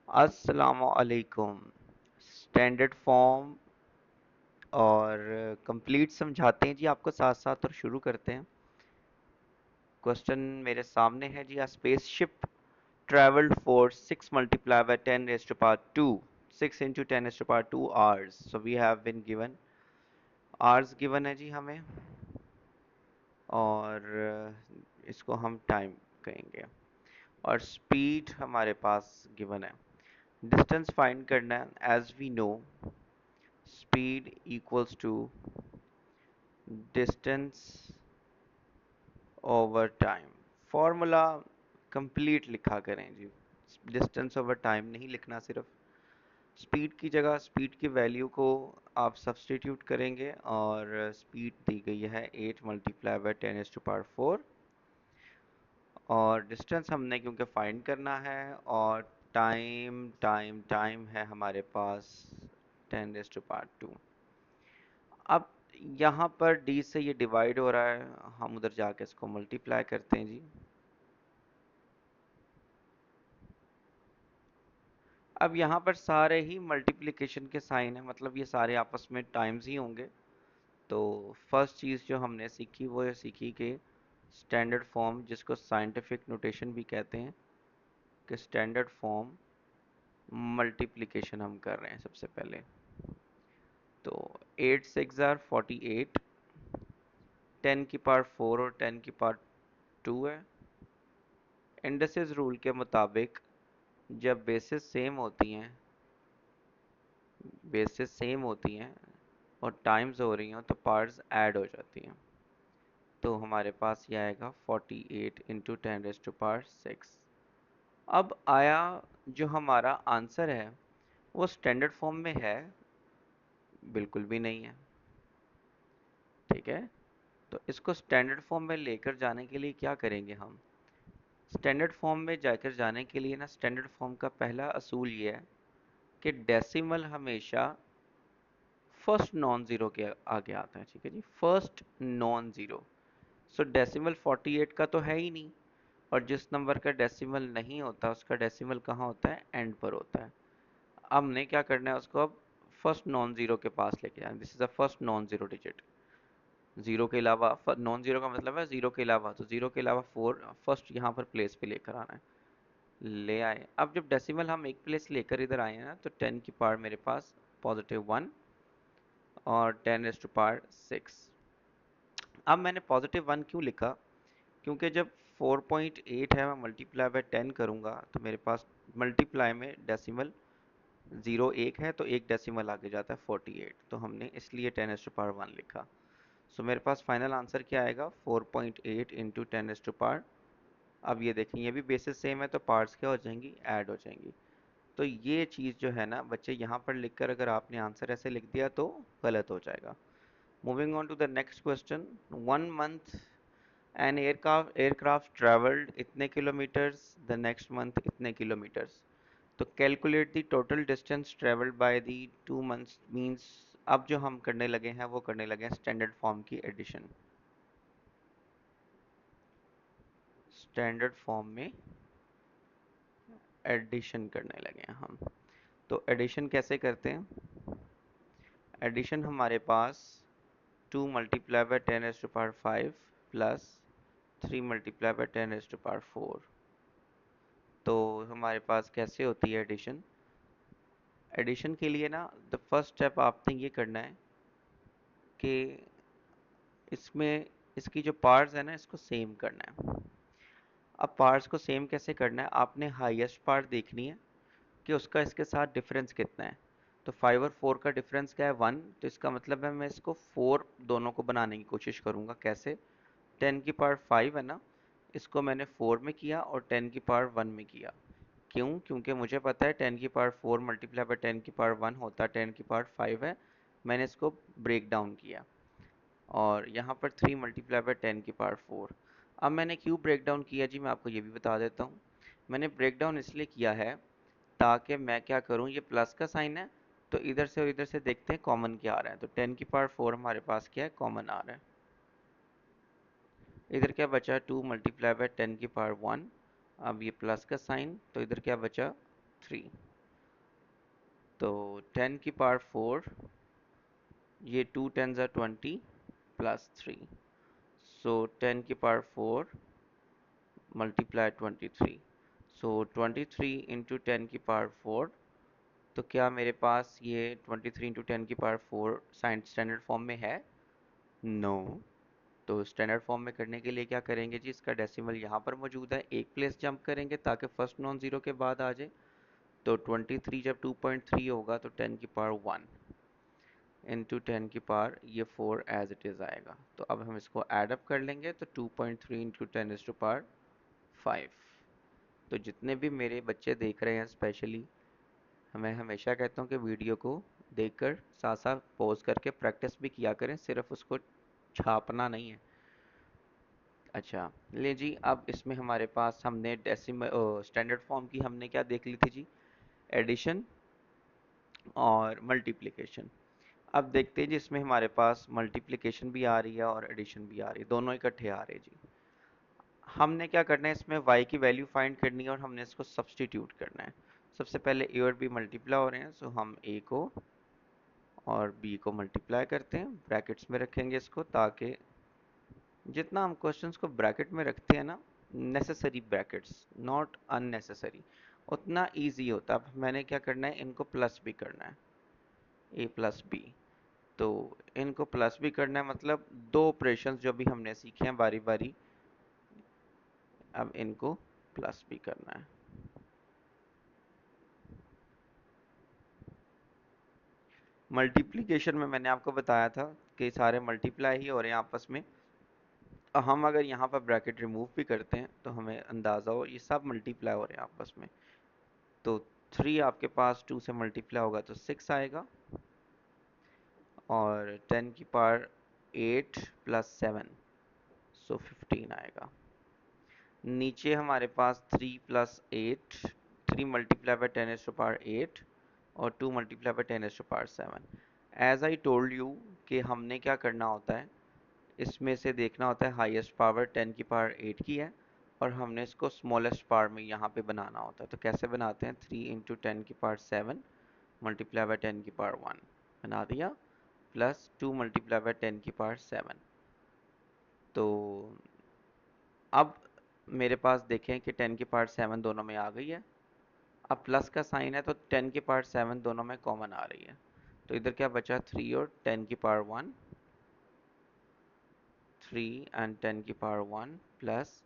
अस्सलामुअलैकुम। Standard form और complete समझाते हैं जी आपको साथ साथ और शुरू करते हैं। क्वेश्चन मेरे सामने है जी। Spaceship traveled for 6 multiplied by 10 raised to power 2, 6 into 10 raised to power 2 hours. So we have been given hours given है जी हमें, और इसको हम टाइम कहेंगे, और स्पीड हमारे पास गिवन है। डिस्टेंस फाइंड करना है। As we know, speed equals to distance over time. Formula complete लिखा करें जी। डिस्टेंस ओवर टाइम नहीं लिखना, सिर्फ स्पीड की जगह स्पीड की वैल्यू को आप सब्सटीट्यूट करेंगे, और स्पीड दी गई है 8 मल्टीप्लाई बाय 10 टू पावर 4, और डिस्टेंस हमने क्योंकि फाइंड करना है, और टाइम टाइम टाइम है हमारे पास 10 टू पावर 2। अब यहाँ पर d से ये डिवाइड हो रहा है, हम उधर जाके इसको मल्टीप्लाई करते हैं जी। अब यहाँ पर सारे ही मल्टीप्लिकेशन के साइन है, मतलब ये सारे आपस में टाइम्स ही होंगे। तो फर्स्ट चीज़ जो हमने सीखी वो ये सीखी कि स्टैंडर्ड फॉर्म, जिसको साइंटिफिक नोटेशन भी कहते हैं, कि स्टैंडर्ड फॉर्म मल्टीप्लिकेशन हम कर रहे हैं सबसे पहले। तो 8 6 ज़ार 48, 10 की पावर 4 और 10 की पावर 2 है। इंडसेस रूल के मुताबिक जब बेसिस सेम होती हैं और टाइम्स हो रही हों तो पार्ट्स ऐड हो जाती हैं। तो हमारे पास ये आएगा 48 इंटू 10⁻6। अब आया जो हमारा आंसर है, वो स्टैंडर्ड फॉर्म में है? बिल्कुल भी नहीं है। ठीक है, तो इसको स्टैंडर्ड फॉर्म में लेकर जाने के लिए क्या करेंगे हम? स्टैंडर्ड फॉर्म में जाकर जाने के लिए ना, स्टैंडर्ड फॉर्म का पहला असूल ये है कि डेसिमल हमेशा फर्स्ट नॉन ज़ीरो के आगे आता है। ठीक है जी, first non zero. So decimal 48 का तो है ही नहीं, और जिस नंबर का डेसिमल नहीं होता उसका डेसिमल कहाँ होता है? एंड पर होता है। हमने क्या करना है, उसको अब फर्स्ट नॉन ज़ीरो के पास लेके जाना। This is the first non zero digit. Zero के अलावा, नॉन ज़ीरो का मतलब है ज़ीरो के अलावा, तो ज़ीरो के अलावा 4 फर्स्ट यहाँ पर प्लेस पे लेकर आना है। ले आए। अब जब डेसिमल हम एक प्लेस लेकर इधर आए हैं ना, तो 10 की पावर मेरे पास +1 और 10⁻6। अब मैंने +1 क्यों लिखा? क्योंकि जब 4.8 है, मैं मल्टीप्लाई बाय 10 करूँगा तो मेरे पास मल्टीप्लाई में डेसिमल ज़ीरो एक है, तो एक डेसिमल आगे जाता है 48, तो हमने इसलिए 10⁻1 लिखा। सो मेरे पास फाइनल आंसर क्या आएगा? 4.8 इंटू 10⁻। अब ये देखें, ये भी बेसिस सेम है, तो पार्ट्स क्या हो जाएंगी? ऐड हो जाएंगी। तो ये चीज़ जो है ना बच्चे, यहाँ पर लिखकर अगर आपने आंसर ऐसे लिख दिया तो गलत हो जाएगा। Moving on to the next question. 1 month an aircraft travelled इतने किलोमीटर्स, द नेक्स्ट मंथ इतने किलोमीटर्स। तो calculate the total distance travelled by the 2 months means, अब जो हम करने लगे हैं वो करने लगे हैं स्टैंडर्ड फॉर्म की एडिशन। स्टैंडर्ड फॉर्म में एडिशन करने लगे हैं हम। तो एडिशन कैसे करते हैं? एडिशन हमारे पास 2 multiply by 10⁻5 plus 3 multiply by 10⁻4। तो हमारे पास कैसे होती है एडिशन? एडिशन के लिए ना, द फर्स्ट स्टेप आपने ये करना है कि इसमें इसकी जो पार्ट्स है ना, इसको सेम करना है। अब पार्ट्स को सेम कैसे करना है? आपने हाईएस्ट पार्ट देखनी है कि उसका इसके साथ डिफरेंस कितना है। तो 5 और 4 का डिफरेंस क्या है? 1। तो इसका मतलब है मैं इसको 4 दोनों को बनाने की कोशिश करूँगा। कैसे? 10 की पावर 5 है ना, इसको मैंने 4 में किया और 10 की पावर 1 में किया। क्यों? क्योंकि मुझे पता है 10 की पावर 4 मल्टीप्लाई बाय 10 की पावर 1 होता है 10 की पावर 5 है। मैंने इसको ब्रेक डाउन किया, और यहाँ पर 3 मल्टीप्लाई बाय 10 की पावर 4। अब मैंने क्यों ब्रेक डाउन किया जी, मैं आपको ये भी बता देता हूँ। मैंने ब्रेक डाउन इसलिए किया है ताकि मैं क्या करूँ, ये प्लस का साइन है, तो इधर से और इधर से देखते हैं कॉमन क्या आ रहा है। तो 10 की पावर 4 हमारे पास क्या है? कॉमन आ रहा है। इधर क्या बचा? 2 मल्टीप्लाई बाय 10 की पावर 1। अब ये प्लस का साइन, तो इधर क्या बचा? 3। तो 10⁴, ये 2 10 ज़ा 20 +3, सो 10⁴ मल्टीप्लाई 23, सो 23 × 10⁴, तो क्या मेरे पास ये 23 × 10⁴ स्टैंडर्ड फॉर्म में है? नो। तो स्टैंडर्ड फॉर्म में करने के लिए क्या करेंगे जी, इसका डेसिमल यहाँ पर मौजूद है, एक प्लेस जंप करेंगे ताकि फर्स्ट नॉन ज़ीरो के बाद आ जाए। तो 23 जब 2.3 होगा तो 10⁴ 1 इंटू 10⁴, ये 4 एज इट इज़ आएगा। तो अब हम इसको ऐड अप कर लेंगे, तो 2.3 × 10⁵ तो जितने भी मेरे बच्चे देख रहे हैं, स्पेशली मैं हमेशा कहता हूँ कि वीडियो को देखकर साथ साथ पॉज करके प्रैक्टिस भी किया करें, सिर्फ उसको छापना नहीं है। अच्छा ले जी, अब इसमें हमारे पास हमने डेसिमल स्टैंडर्ड फॉर्म की हमने क्या देख ली थी जी, एडिशन और मल्टीप्लिकेशन। अब देखते हैं जी, इसमें हमारे पास मल्टीप्लिकेशन भी आ रही है और एडिशन भी आ रही है, दोनों इकट्ठे आ रहे हैं जी। हमने क्या करना है, इसमें y की वैल्यू फाइंड करनी है और हमने इसको सब्सटीट्यूट करना है। सबसे पहले a और b मल्टीप्लाई हो रहे हैं, सो हम a को और b को मल्टीप्लाई करते हैं, ब्रैकेट्स में रखेंगे इसको, ताकि जितना हम क्वेश्चंस को ब्रैकेट में रखते हैं ना, नेसेसरी ब्रैकेट्स नॉट अननेसेसरी, उतना इजी होता है। अब मैंने क्या करना है, इनको प्लस भी करना है, a प्लस b, तो इनको प्लस भी करना है, मतलब दो ऑपरेशंस जो भी हमने सीखे हैं बारी बारी, अब इनको प्लस भी करना है। मल्टीप्लिकेशन में मैंने आपको बताया था कि सारे मल्टीप्लाई ही हो रहे हैं आपस में। हम अगर यहाँ पर ब्रैकेट रिमूव भी करते हैं तो हमें अंदाज़ा हो ये सब मल्टीप्लाई हो रहे हैं आपस में। तो 3 आपके पास 2 से मल्टीप्लाई होगा तो 6 आएगा, और 10⁸ 8 + 7, सो 15 आएगा। नीचे हमारे पास 3 + 8, 3 × 10⁸ 8 और 2 × 10⁸7। एज आई टोल्ड यू कि हमने क्या करना होता है, इसमें से देखना होता है हाईएस्ट पावर 10⁸8 की है, और हमने इसको स्मॉलेस्ट पावर में यहाँ पे बनाना होता है। तो कैसे बनाते हैं, 3 × 10⁸7 × 10⁸1 बना दिया, प्लस 2 × 10⁸7। तो अब मेरे पास देखें कि 10⁸7 दोनों में आ गई है। अब प्लस का साइन है तो 10⁸7 दोनों में कॉमन आ रही है, तो इधर क्या बचा, 3 और 10⁸1, 3 and 10⁸1 plus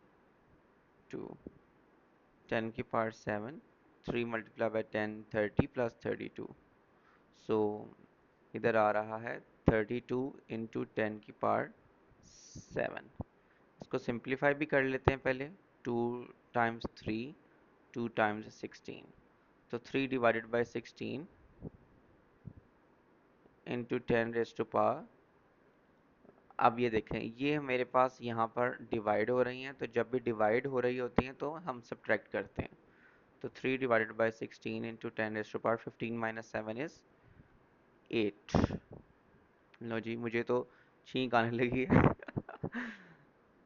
2, 10⁸7, 3 × 10 30 plus 32, so इधर आ रहा है 32 × 10⁸7। इसको सिंप्लीफाई भी कर लेते हैं पहले, 2 × 3, 2 × 16, तो 3/16 इंटू 10⁻⁴। अब ये देखें, ये मेरे पास यहाँ पर डिवाइड हो रही हैं, तो जब भी डिवाइड हो रही होती हैं तो हम सब्ट्रैक्ट करते हैं। तो 3/16 इंटू 10⁻⁴, 15 - 7 इज 8। लो जी, मुझे तो छींक आने लगी है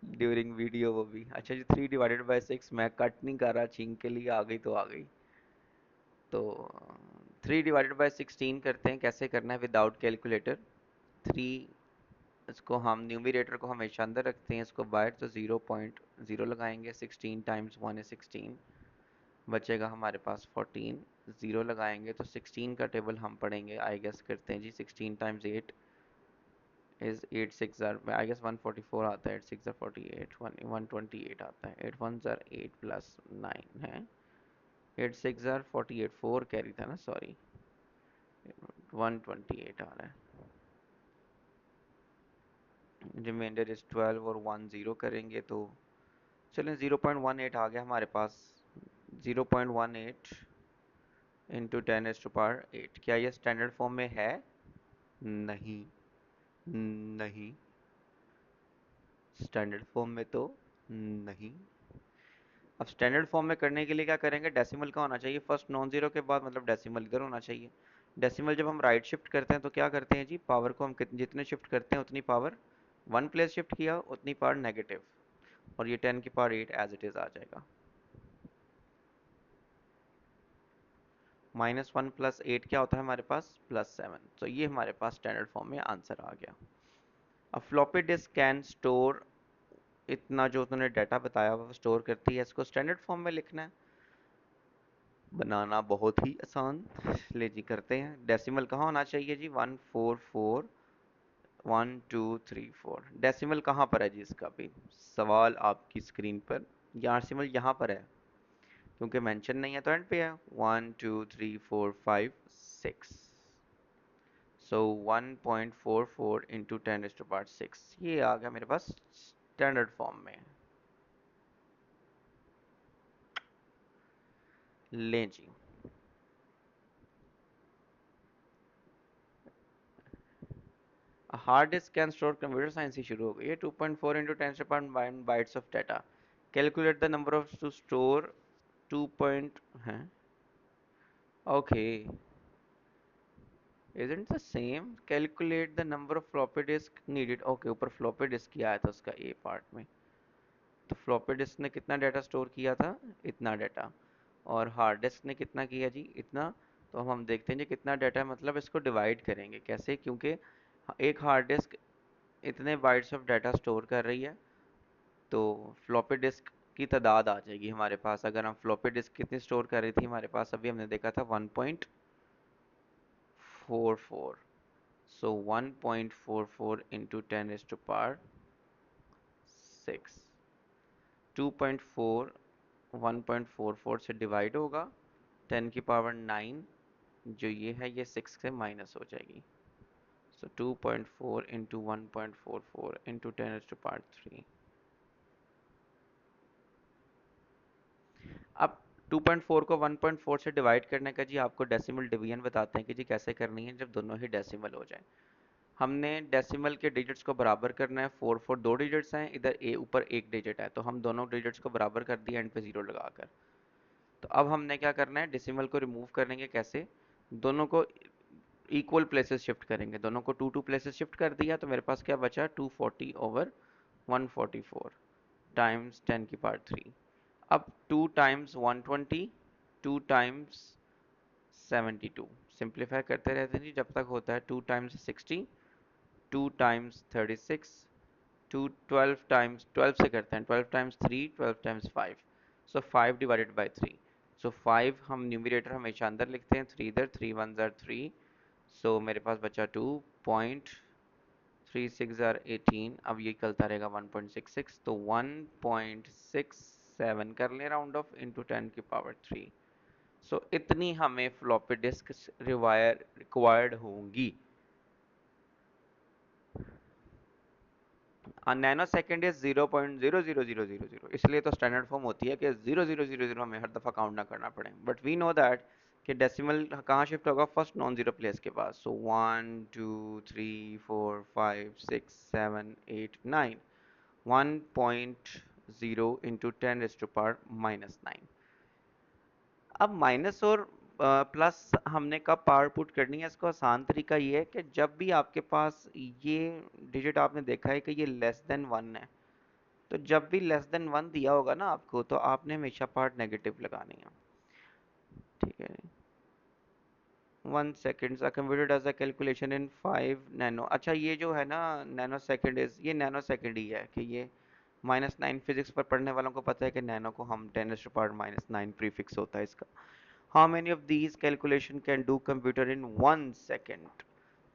ड्यूरिंग वीडियो, वो भी। अच्छा जी, 3/6 मैं कट नहीं कर रहा, छींक के लिए आ गई तो आ गई। तो 3/16 करते हैं, कैसे करना है, विदाउट कैलकुलेटर। 3, इसको हम न्यूमरेटर को हमेशा अंदर रखते हैं, इसको बाहर, तो 0.0 लगाएंगे, 16 × 1 is 16, बचेगा हमारे पास 14, 0 लगाएंगे तो 16 का टेबल हम पढ़ेंगे, आई गेस करते हैं जी, 16 × 8 इज 8 6 आई गेस 144 आता है, 8 6 48, 128 आता है, 8 1 8 प्लस 9 है, 8 6 48, 4 कैरी था ना, सॉरी, 128 आ रहा है। रिमाइंडर इज 12 और 1 0 करेंगे तो चलें, 0.18 आ गया हमारे पास। 0.18 इंटू 10⁸8, क्या ये स्टैंडर्ड फॉर्म में है? नहीं, नहीं, स्टैंडर्ड फॉर्म में तो नहीं। अब स्टैंडर्ड फॉर्म में करने के लिए क्या करेंगे, डेसिमल का होना चाहिए फर्स्ट नॉन जीरो के बाद, मतलब डेसिमल इधर होना चाहिए। डेसिमल जब हम राइट शिफ्ट करते हैं तो क्या करते हैं जी, पावर को हम जितने शिफ्ट करते हैं उतनी पावर वन प्लेस शिफ्ट किया, उतनी पावर नेगेटिव, और ये 10⁸8 एज इट इज आ जाएगा। -1 + 8 क्या होता है हमारे पास? +7। तो ये हमारे पास स्टैंडर्ड फॉर्म में आंसर आ गया। अब फ्लॉपी डिस्क कैन स्टोर, इतना जो तुमने डाटा बताया वो स्टोर करती है, इसको स्टैंडर्ड फॉर्म में लिखना है। बनाना बहुत ही आसान, ले जी करते हैं। डेसिमल कहाँ होना चाहिए जी? 1441234। डेसिमल कहाँ पर है जी? इसका भी सवाल आपकी स्क्रीन पर। यहाँ डेसिमल यहाँ पर है, क्योंकि मेंशन नहीं है तो एंड पे है। 1 2 3 4 5 6। सो 1.44 इंटू 10⁻6 ये आ गया मेरे पास स्टैंडर्ड फॉर्म में। लें जी। Hard disk can store, computer science ही शुरू हो गई है। 2.4 into 10⁻9 bytes of data. Calculate the number of to store 2 point है। Okay, isn't the same calculate the number of floppy disk needed। Okay, ऊपर फ्लॉपी डिस्क की आया था उसका ए पार्ट में। तो फ्लॉपी डिस्क ने कितना डाटा स्टोर किया था? इतना डाटा। और हार्ड डिस्क ने कितना किया जी? इतना। तो हम देखते हैं जी कितना डाटा है, मतलब इसको डिवाइड करेंगे कैसे, क्योंकि एक हार्ड डिस्क इतने बाइट्स ऑफ डाटा स्टोर कर रही है, तो फ्लॉपी डिस्क की तादाद आ जाएगी हमारे पास। अगर हम फ्लॉपी डिस्क कितनी स्टोर कर रही थी हमारे पास, अभी हमने देखा था 1.44। सो 1.44 इंटू 10⁻6। 2.4 1.44 से डिवाइड होगा, 10⁻9 जो ये है ये 6 से माइनस हो जाएगी। सो 2.4 इंटू 1.44 इंटू 10⁻3। अब 2.4 को 1.4 से डिवाइड करने का जी आपको डेसिमल डिवीजन बताते हैं कि जी कैसे करनी है जब दोनों ही डेसिमल हो जाए। हमने डेसिमल के डिजिट्स को बराबर करना है। 4 4 दो डिजिट्स हैं, इधर ए ऊपर एक डिजिट है, तो हम दोनों डिजिट्स को बराबर कर दिया एंड पे जीरो लगाकर। तो अब हमने क्या करना है, डेसिमल को रिमूव करेंगे कैसे? दोनों को इक्वल प्लेसेस शिफ्ट करेंगे, दोनों को 2 2 प्लेसेस शिफ्ट कर दिया, तो मेरे पास क्या बचा? 240/144 टाइम्स 10⁻3। अब 2 टाइम्स 120, 2 टाइम्स 72। सिंप्लीफाई करते रहते हैं जी जब तक होता है 2 टाइम्स 60, 2 टाइम्स 36, 2 12 टाइम्स 12 से करते हैं, 12 times 3, 12 times 5। So 5 divided by 3। सो 5 हम न्यूमरेटर हमेशा अंदर लिखते हैं, 3 इधर, 3 1 ज़ार 3। सो मेरे पास बचा 2.36 ज़ार 18। अब ये चलता रहेगा 1.66, तो 1.67 कर लें राउंड ऑफ इंटू 10⁻3। सो इतनी हमें फ्लॉपी डिस्क रिक्वायर्ड होंगी। नैनो सेकेंड इज 0.00000, इसलिए तो स्टैंडर्ड फॉर्म होती है कि 0000 हमें हर दफ़ा काउंट ना करना पड़े। बट वी नो दैट कि डेसिमल कहाँ शिफ्ट होगा? फर्स्ट नॉन जीरो प्लेस के पास। सो 1 2 3 4 5 6 7 8 9। 1.0 इंटू 10⁻⁻9। अब माइनस और प्लस हमने कब पावर पुट करनी है? इसको आसान तरीका ये है कि जब भी आपके पास ये डिजिट आपने देखा है कि ये लेस देन 1 है, तो जब भी लेस देन 1 दिया होगा ना आपको, तो आपने हमेशा पार्ट नेगेटिव लगानी है। ठीक है, 1 second computer does a calculation in 5 nano. अच्छा, ये जो है ना नैनो सेकेंड इज, ये नैनो सेकेंड ही है कि ये -9 फिजिक्स पर पढ़ने वालों को पता है कि नैनो को हम 10⁻⁻9 प्रीफिक्स होता है इसका। How many of these calculation can do computer in 1 second?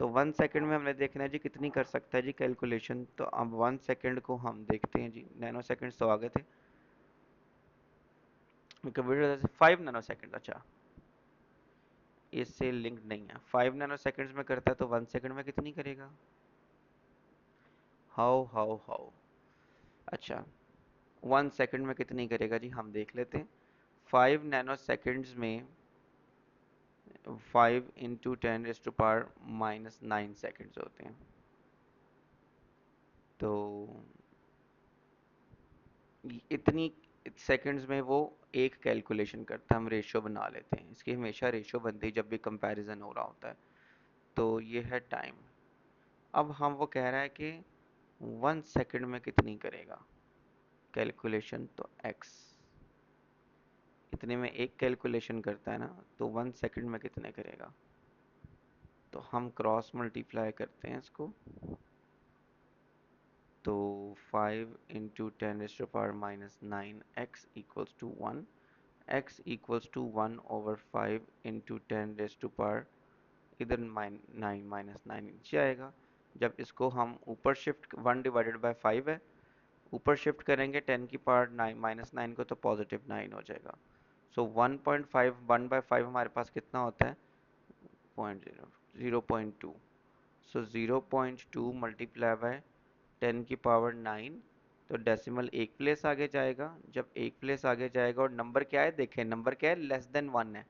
तो 1 सेकेंड में हमने देखना है जी कितनी कर सकता है जी कैलकुलेशन। तो अब 1 सेकेंड को हम देखते हैं जी, नैनो सेकेंड्स तो आगे थे, कंप्यूटर 5 नैनो सेकेंड। अच्छा, इससे लिंक नहीं है। 5 नैनो सेकेंड्स में करता है तो 1 सेकेंड में कितनी करेगा? How how how. अच्छा, 1 सेकेंड में कितनी करेगा जी, हम देख लेते हैं। 5 नैनो सेकेंड्स में 5 इंटू 10⁻⁻9 सेकेंड्स होते हैं। तो इतनी सेकंड्स में वो एक कैलकुलेशन करता है। हम रेशियो बना लेते हैं, इसकी हमेशा रेशियो बनती है जब भी कंपैरिजन हो रहा होता है। तो ये है टाइम। अब हम वो कह रहा है कि 1 सेकेंड में कितनी करेगा कैलकुलेशन, तो x। इतने में एक कैलकुलेशन करता है ना, तो 1 सेकंड में कितने करेगा। तो हम क्रॉस मल्टीप्लाई करते हैं इसको। तो 5 × 10⁻⁹ x equals to 1, x equals to 1/5 × 10⁻, इधर 9 नीचे आएगा। जब इसको हम ऊपर शिफ्ट, 1/5 है, ऊपर शिफ्ट करेंगे 10⁻⁹ को, तो +9 हो जाएगा। सो 1.5 1/5 हमारे पास कितना होता है, 0.2। सो 0.2 मल्टीप्लाई बाय 10⁻⁹, तो डेसिमल एक प्लेस आगे जाएगा। जब एक प्लेस आगे जाएगा और नंबर क्या है, देखें नंबर क्या है, <<1 है।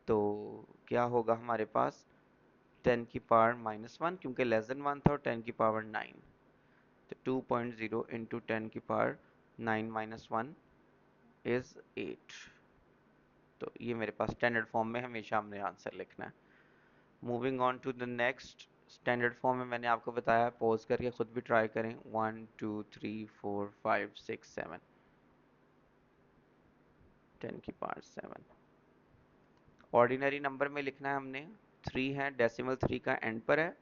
तो क्या होगा हमारे पास, 10⁻⁻1, क्योंकि <1 था, और 10⁻⁹, तो 2.0 × 10⁻⁹ इज 8। तो ये मेरे पास स्टैंडर्ड फॉर्म में हमेशा हमने आंसर लिखना है। Moving on to the next. Standard form में मैंने आपको बताया, पॉज करके खुद भी ट्राई करें। 1 2 3 4 5 6 7, 10⁻⁷। ऑर्डिनरी नंबर में लिखना है हमने, 3 है, डेसिमल 3 का एंड पर है।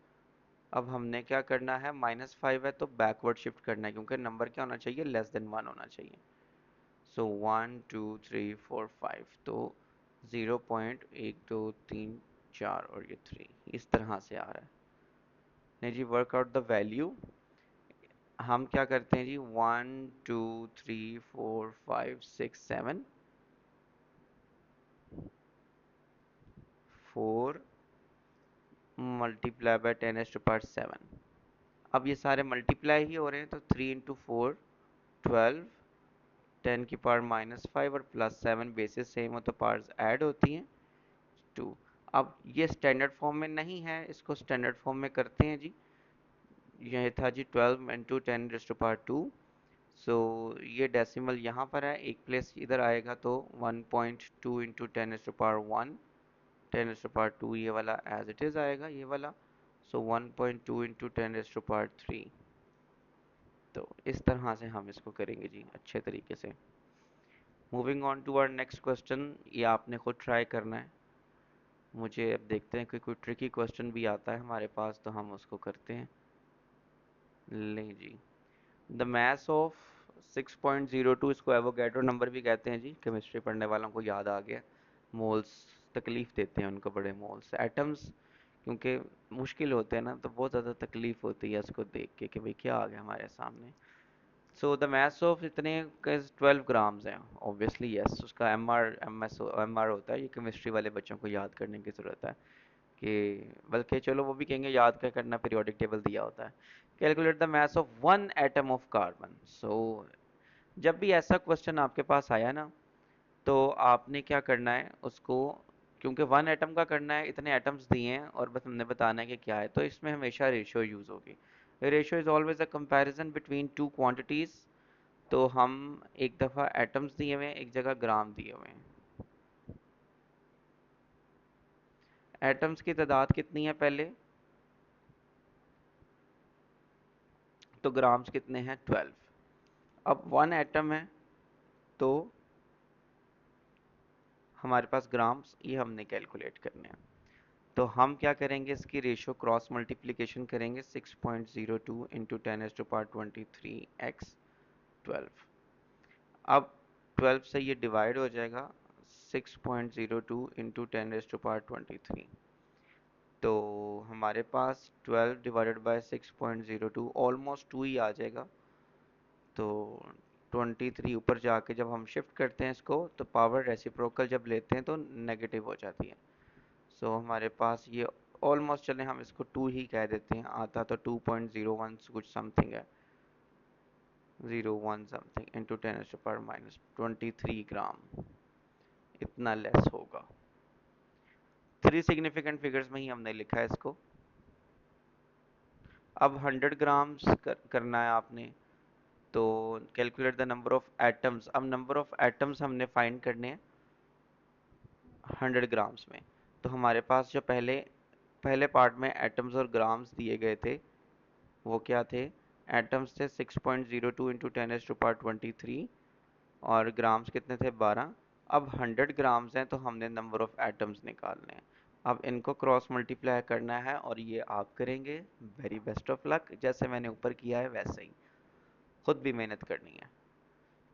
अब हमने क्या करना है, -5 है तो बैकवर्ड शिफ्ट करना है, क्योंकि नंबर क्या होना चाहिए, <1 होना चाहिए। सो 1 2 3 4 5, तो 0.1 2 3 4 और ये 3 इस तरह से आ रहा है। नहीं जी, वर्क आउट द वैल्यू। हम क्या करते हैं जी, 1 2 3 4 5 6 7 4 मल्टीप्लाई बाय 10⁻⁷। अब ये सारे मल्टीप्लाई ही हो रहे हैं, तो 3 × 4 12, 10⁻⁻5 और +7 बेसिस सेम हो तो पार्ट्स ऐड होती हैं 2। अब ये स्टैंडर्ड फॉर्म में नहीं है, इसको स्टैंडर्ड फॉर्म में करते हैं जी। यह था जी 12 × 10⁻²। सो ये डेसिमल यहाँ पर है, एक प्लेस इधर आएगा, तो 1.2 × 10⁻1, 10⁻2 ये वाला एज इट इज़ आएगा, ये वाला। सो 1.2 × 10⁻3। तो इस तरह से हम इसको करेंगे जी, अच्छे तरीके से। Moving on to our next question. ये आपने खुद ट्राई करना है। मुझे अब देखते हैं कि कोई ट्रिकी क्वेश्चन भी आता है हमारे पास, तो हम उसको करते हैं। लें जी, द मास ऑफ 6.02, इसको एवोगैड्रो नंबर भी कहते हैं जी, केमिस्ट्री पढ़ने वालों को याद आ गया। मोल्स तकलीफ देते हैं उनको, बड़े मोल्स। एटम्स क्योंकि मुश्किल होते हैं ना, तो बहुत ज़्यादा तकलीफ होती है उसको देख के कि भाई क्या आ गया हमारे सामने। सो द मास ऑफ इतने 12 ग्राम्स है, ऑब्वियसली यस। उसका एम आर होता है, ये केमिस्ट्री वाले बच्चों को याद करने की ज़रूरत है कि, बल्कि चलो वो भी कहेंगे याद क्या करना, पीरियोडिक टेबल दिया होता है। Calculate the mass of 1 atom of carbon. So जब भी ऐसा क्वेश्चन आपके पास आया ना, तो आपने क्या करना है उसको, क्योंकि 1 एटम का करना है, इतने एटम्स दिए हैं और बस हमने बताना है कि क्या है, तो इसमें हमेशा रेशियो यूज़ होगी। Ratio is always a comparison between two quantities. तो हम एक दफ़ा एटम्स दिए हुए हैं, एक जगह ग्राम दिए हुए हैं। एटम्स की तादाद कितनी है पहले, तो ग्राम्स कितने हैं, 12। अब 1 एटम है, तो हमारे पास ग्राम्स ये हमने कैलकुलेट करने हैं। तो हम क्या करेंगे, इसकी रेशियो क्रॉस मल्टीप्लिकेशन करेंगे, 6.02 × 10⁻23 x 12। अब 12 से ये डिवाइड हो जाएगा, 6.02 × 10⁻23। तो हमारे पास 12 डिवाइडेड बाय 6.02 ऑलमोस्ट 2 ही आ जाएगा। तो 23 ऊपर जाके जब हम शिफ्ट करते हैं इसको, तो पावर रेसिप्रोकल जब लेते हैं तो नेगेटिव हो जाती है। सो हमारे पास ये ऑलमोस्ट, चले हम इसको 2 ही कह देते हैं, आता तो 2.01 कुछ समथिंग है, 01 समथिंग इंटू 10⁻⁻23 ग्राम, इतना लेस होगा। 3 सिग्निफिकेंट फिगर्स में ही हमने लिखा है इसको। अब 100 ग्राम्स करना है आपने, तो calculate the number of atoms. अब नंबर ऑफ एटम्स हमने फाइंड करने हैं 100 ग्राम्स में। तो हमारे पास जो पहले पहले पार्ट में एटम्स और ग्राम्स दिए गए थे, वो क्या थे, एटम्स थे 6.02 × 10⁻23 और ग्राम्स कितने थे, 12। अब 100 ग्राम्स हैं तो हमने नंबर ऑफ एटम्स निकालने हैं। अब इनको क्रॉस मल्टीप्लाई करना है और ये आप करेंगे। वेरी बेस्ट ऑफ लक, जैसे मैंने ऊपर किया है वैसे ही खुद भी मेहनत करनी है।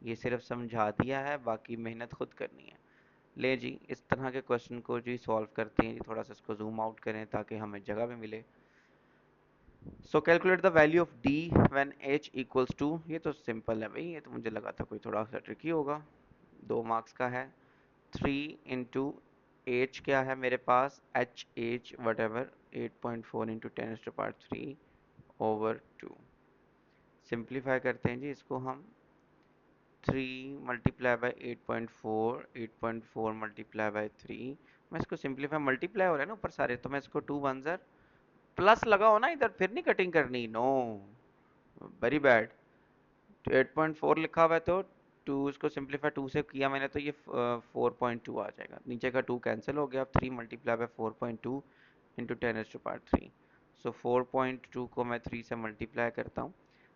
ये सिर्फ समझा दिया है, बाकी मेहनत खुद करनी है। ले जी, इस तरह के क्वेश्चन को जी सॉल्व करते हैं जी, थोड़ा सा इसको जूम आउट करें ताकि हमें जगह भी मिले। So calculate the value of D when H equals to. ये तो सिंपल है भाई, ये तो मुझे लगा था कोई थोड़ा सा ट्रिकी होगा। 2 मार्क्स का है। 3 इंटू एच क्या है मेरे पास, H H whatever, 8.4 into 10⁻³ simplify करते हैं जी इसको हम। 3 मल्टीप्लाई बाई 8.4, 8.4 मल्टीप्लाई बाई 3। मैं इसको सिंप्लीफाई, मल्टीप्लाई हो रहा है ना ऊपर सारे, तो मैं इसको 2 1 ज़र प्लस लगाओ ना इधर, फिर नहीं कटिंग करनी, नो, वेरी बैड। तो 8.4 लिखा हुआ है तो टू, इसको सिंप्लीफाई 2 से किया मैंने तो ये 4.2 आ जाएगा, नीचे का 2 कैंसिल हो गया। अब 3 मल्टीप्लाई बाई 4.2 इंटू 10⁻³ सो 4.2 को मैं 3 से मल्टीप्लाई करता हूँ।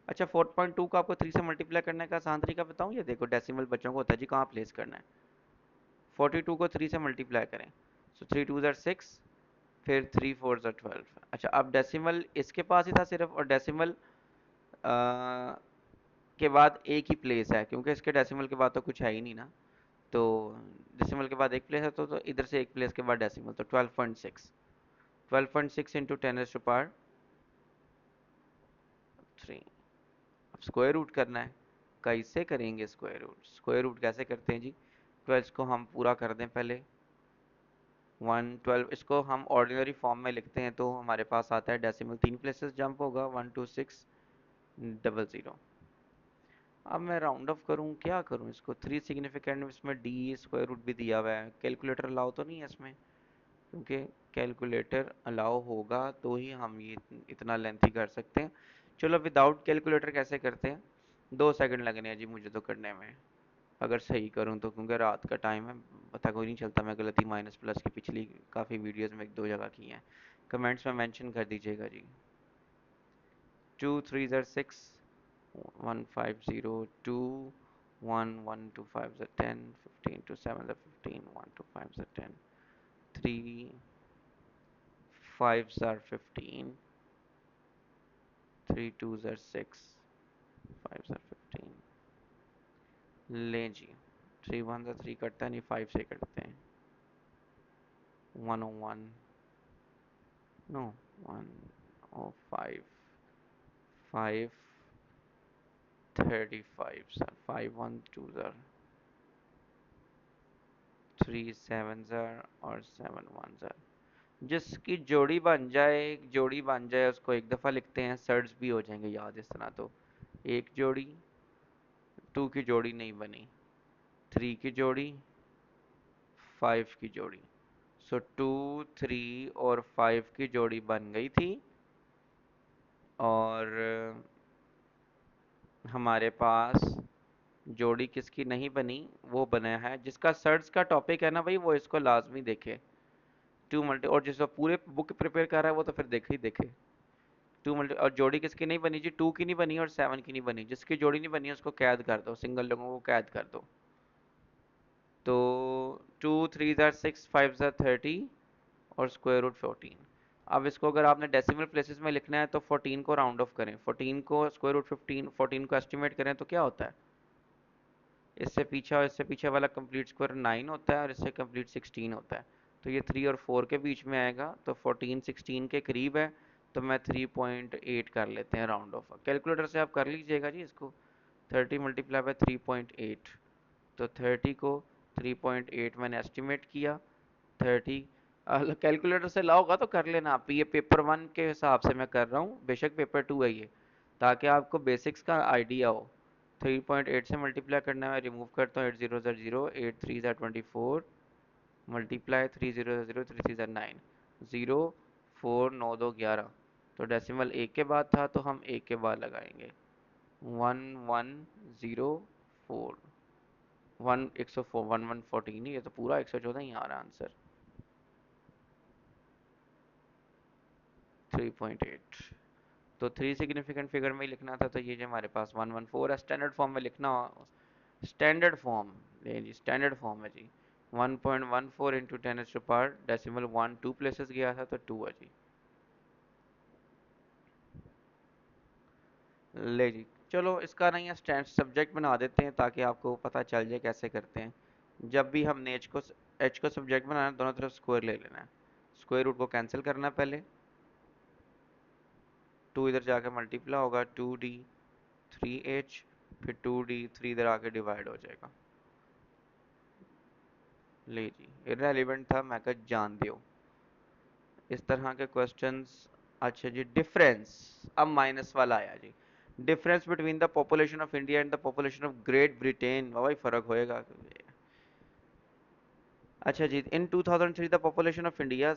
अच्छा, 4.2 को आपको 3 से मल्टीप्लाई करने का आसान तरीका बताऊँ, ये देखो डेसिमल बच्चों को होता है जी, कहाँ प्लेस करना है। 42 को 3 से मल्टीप्लाई करें, सो 3 2 ज़र 6, फिर 3 4 ज़र 12। अच्छा, अब डेसिमल इसके पास ही था सिर्फ, और डेसिमल के बाद एक ही प्लेस है, क्योंकि इसके डेसिमल के बाद तो कुछ है ही नहीं ना। तो डेसिमल के बाद एक प्लेस है तो इधर से एक प्लेस के बाद डेसिमल, तो 12.6। 12.6 इंटू 10⁻³ 3। अब स्क्वायर रूट करना है। कैसे करेंगे स्क्वायर रूट, स्क्वायर रूट कैसे करते हैं जी। 12 को हम पूरा कर दें पहले, 112, इसको हम ऑर्डिनरी फॉर्म में लिखते हैं तो हमारे पास आता है डेसिमल 3 प्लेसेस जंप होगा, 12600। अब मैं राउंड ऑफ करूं, क्या करूं इसको, 3 सिग्निफिकेंट, इसमें डी स्क्वायर रूट भी दिया हुआ है, कैलकुलेटर अलाउ तो नहीं है इसमें, क्योंकि कैलकुलेटर अलाउ होगा तो ही हम ये इतना लेंथी कर सकते हैं। चलो विदाउट कैलकुलेटर कैसे करते हैं। 2 सेकंड लगने हैं जी मुझे तो करने में, अगर सही करूं तो, क्योंकि रात का टाइम है, पता कोई नहीं चलता। मैं गलती माइनस प्लस की पिछली काफ़ी वीडियोस में 1 2 जगह की हैं, कमेंट्स में मेंशन कर दीजिएगा जी। 2 3 ज़र 6, 1 5 0 2, 1 1 2 5 ज़र 10, 15 2 7 ज़र 15, 1 2 5 ज़र 10, 3 5 ज़र 15, 3 2 ज़र 6, 5 ज़र 15। लें जी, 3 1 ज़र 3 कटता है नहीं, 5 से कटते हैं। 101, नो, 105, 535 ज़र, 5 1 2 ज़र 3 7 ज़र और 7 1 ज़र। जिसकी जोड़ी बन जाए, एक जोड़ी बन जाए उसको एक दफ़ा लिखते हैं, सर्ड्स भी हो जाएंगे याद इस तरह। तो एक जोड़ी, 2 की जोड़ी नहीं बनी, 3 की जोड़ी, 5 की जोड़ी। सो 2 3 और 5 की जोड़ी बन गई थी। और हमारे पास जोड़ी किसकी नहीं बनी, वो बना है जिसका सर्च का टॉपिक है ना भाई, वो इसको लाजमी देखे। 2 मल्टी, और जिसको पूरे बुक प्रिपेयर कर रहा है वो तो फिर देखे ही देखे। 2 मल्टी, और जोड़ी किसकी नहीं बनी जी, 2 की नहीं बनी और 7 की नहीं बनी। जिसकी जोड़ी नहीं बनी उसको कैद कर दो, सिंगल लोगों को कैद कर दो। तो 2 3 ज़र 6, 5 ज़र 30 और स्क्वायर रूट 14। अब इसको अगर आपने डेसिमल प्लेसेस में लिखना है तो 14 को राउंड ऑफ करें, 14 को स्क्वायर रूट 15, 14 को एस्टिमेट करें तो क्या होता है। इससे पीछे और इससे पीछे वाला कंप्लीट स्क्वायर 9 होता है और इससे कंप्लीट 16 होता है। तो ये 3 और 4 के बीच में आएगा, तो 14 16 के करीब है। तो मैं 3.8 कर लेते हैं राउंड ऑफ, कैलकुलेटर से आप कर लीजिएगा जी इसको। 30 मल्टीप्लाई बाई 3.8, तो 30 को 3.8 मैंने एस्टिमेट किया। 30 कैलकुलेटर से लाओगा तो कर लेना आप, ये पेपर 1 के हिसाब से मैं कर रहा हूँ, बेशक पेपर 2 है ये, ताकि आपको बेसिक्स का आइडिया हो। 3.8 से मल्टीप्लाई करना है, मैं रिमूव करता हूँ, 8 0 ज़र 0, 8 3 ज़र 24, मल्टीप्लाई 3 0 ज़र 0, 3 3 ज़र 9, 0 4 9 2 11। तो डेसिमल एक के बाद था तो हम एक के बाद लगाएंगे, 1104, 1 104, 1114 नहीं, ये तो पूरा 114 ही आ रहा है आंसर। 3.8, तो 3 सिग्निफिकेंट फिगर में ही लिखना था, तो ये जो हमारे पास 114 है, स्टैंडर्ड फॉर्म में लिखना हो स्टैंडर्ड फॉर्म, ले जी स्टैंडर्ड फॉर्म है जी। 1.14 इंटू 10 डेसिमल 1 2 प्लेसेस गया था तो 2 है जी। ले जी, चलो इसका नहीं है स्टैंड सब्जेक्ट बना देते हैं ताकि आपको पता चल जाए कैसे करते हैं। जब भी हमने एच को सब्जेक्ट बनाना है, दोनों तरफ स्क्वायर ले लेना है। स्क्वायर रूट को कैंसिल करना है पहले, 2 इधर जाके मल्टीप्लाई होगा 2d 3h, फिर 2d 3 इधर आके डिवाइड हो जाएगा। ले जी, इररेलेवेंट था, मैं कहा जान दियो। इस तरह के क्वेश्चंस। अच्छा जी, डिफरेंस। अब माइनस वाला आया जी। Difference between the population of India and the population of Great Britain, भाई फर्क होएगा। अच्छा जी, in 2003 the population of India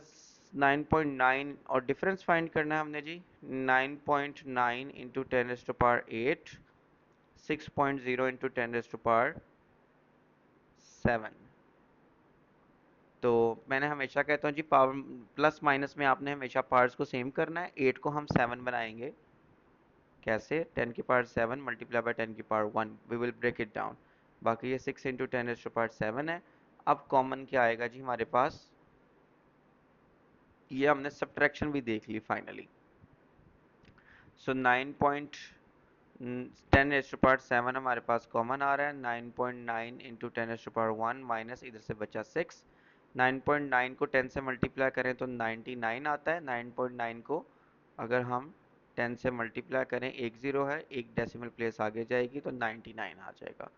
9.9 और डिफरेंस फाइंड करना है हमने जी। 9.9 इंटू 10⁸8, 6.0 इंटू 10⁸7। तो मैंने हमेशा कहता हूँ जी, पावर प्लस माइनस में आपने हमेशा पार्ट्स को सेम करना है। 8 को हम 7 बनाएंगे। कैसे? 10⁸7 multiply by 10⁸1, we will break it down. बाकी ये 6 इंटू 10⁸7 है। अब कॉमन क्या आएगा जी हमारे पास? ये हमने सब्ट्रैक्शन भी देख ली फाइनली। सो 10⁸7 हमारे पास कॉमन आ रहा है। 9.9 इंटू 10⁸1 माइनस इधर से बचा 6। 9.9 को 10 से मल्टीप्लाई करें तो 99 आता है। 9.9 को अगर हम 10 से मल्टीप्लाई करें, एक ज़ीरो है, एक डेसिमल प्लेस आगे जाएगी तो 99 आ जाएगा।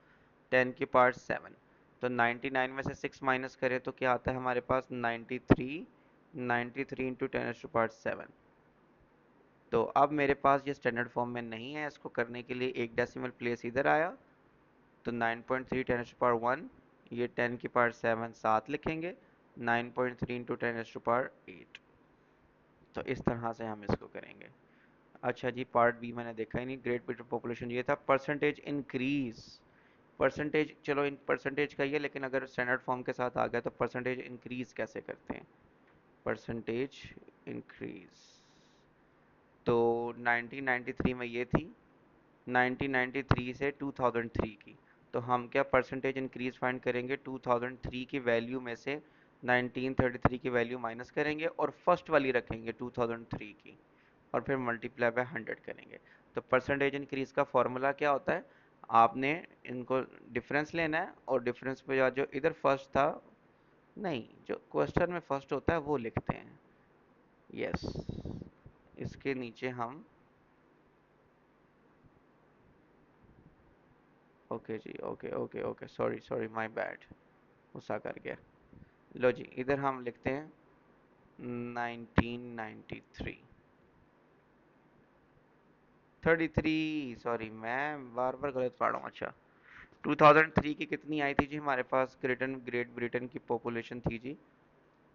10⁸7, तो 99 में से 6 माइनस करें तो क्या आता है हमारे पास? 93। 93 इंटू 10⁸7। तो अब मेरे पास ये स्टैंडर्ड फॉर्म में नहीं है। इसको करने के लिए एक डेसिमल प्लेस इधर आया, तो 9.3 10⁸1, ये 10⁸7 साथ लिखेंगे। 9.3 इंटू 10⁸8। तो इस तरह से हम इसको करेंगे। अच्छा जी, पार्ट बी मैंने देखा ही नहीं। ग्रेट ब्रिटेन पॉपुलेशन ये था। Percentage increase. परसेंटेज, चलो इन परसेंटेज का ही है, लेकिन अगर स्टैंडर्ड फॉर्म के साथ आ गया तो परसेंटेज इंक्रीज कैसे करते हैं? परसेंटेज इंक्रीज, तो 1993 में ये थी, 1993 से 2003 की। तो हम क्या परसेंटेज इंक्रीज फाइंड करेंगे? 2003 की वैल्यू में से 1933 की वैल्यू माइनस करेंगे और फर्स्ट वाली रखेंगे 2003 की, और फिर मल्टीप्लाई बाय 100 करेंगे। तो परसेंटेज इंक्रीज का फॉर्मूला क्या होता है? आपने इनको डिफरेंस लेना है और डिफरेंस पे जो इधर फर्स्ट था, नहीं, जो क्वेश्चन में फर्स्ट होता है वो लिखते हैं। यस, इसके नीचे हम, ओके जी, okay okay okay, sorry sorry, my bad, गुस्सा कर गया। लो जी, इधर हम लिखते हैं 1993। 33, सॉरी मैं बार बार गलत पढ़ रहा हूँ। अच्छा, 2003 की कितनी आई थी जी हमारे पास? ग्रेट ब्रिटेन की पॉपुलेशन थी जी,